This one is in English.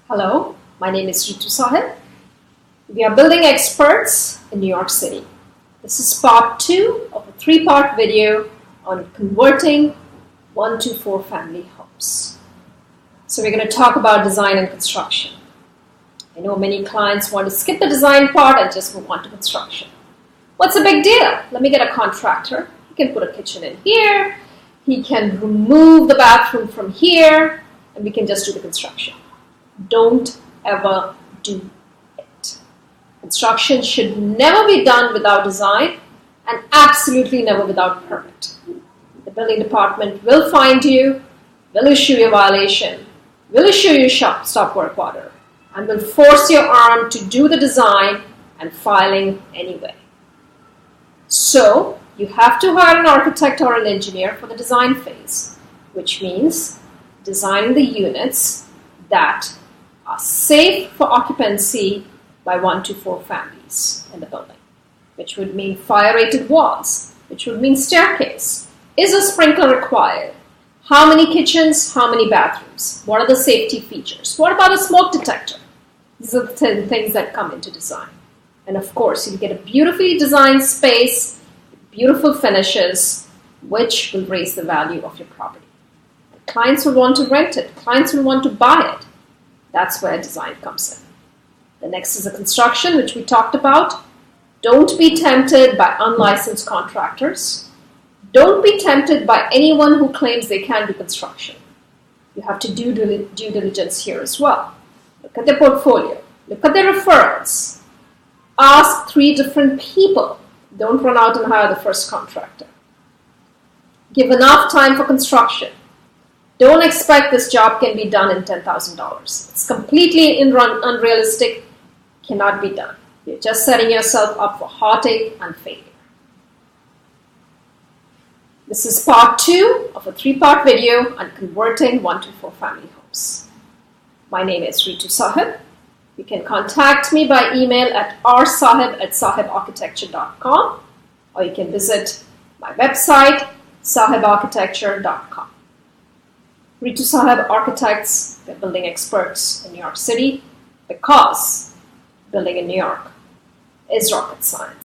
Hello, my name is rsaheb. We are building experts in New York City. This is part 2 of a 3-part video on converting 1 to 4 family homes. So we're going to talk about design and construction. I know many clients want to skip the design part and just move on to construction. What's the big deal? Let me get a contractor. He can put a kitchen in here. He can remove the bathroom from here, and we can just do the construction. Don't ever do it. Construction should never be done without design and absolutely never without permit. The building department will find you, will issue you a violation, will issue you stop work order, and will force your arm to do the design and filing anyway. So you have to hire an architect or an engineer for the design phase, which means designing the units that are safe for occupancy by 1 to 4 families in the building, which would mean fire-rated walls, which would mean staircase. Is a sprinkler required? How many kitchens? How many bathrooms? What are the safety features? What about a smoke detector? These are the things that come into design. And of course, you get a beautifully designed space, beautiful finishes, which will raise the value of your property. And clients will want to rent it. Clients will want to buy it. That's where design comes in. The next is the construction, which we talked about. Don't be tempted by unlicensed contractors. Don't be tempted by anyone who claims they can do construction. You have to do due diligence here as well. Look at their portfolio. Look at their referrals. Ask 3 different people. Don't run out and hire the first contractor. Give enough time for construction. Don't expect this job can be done in $10,000. It's completely unrealistic, cannot be done. You're just setting yourself up for heartache and failure. This is part 2 of a 3-part video on converting 1 to 4 family homes. My name is rsaheb. You can contact me by email at rsaheb@sahebarchitecture.com, or you can visit my website, sahebarchitecture.com. rsaheb Architects, they're building experts in New York City because building in New York is rocket science.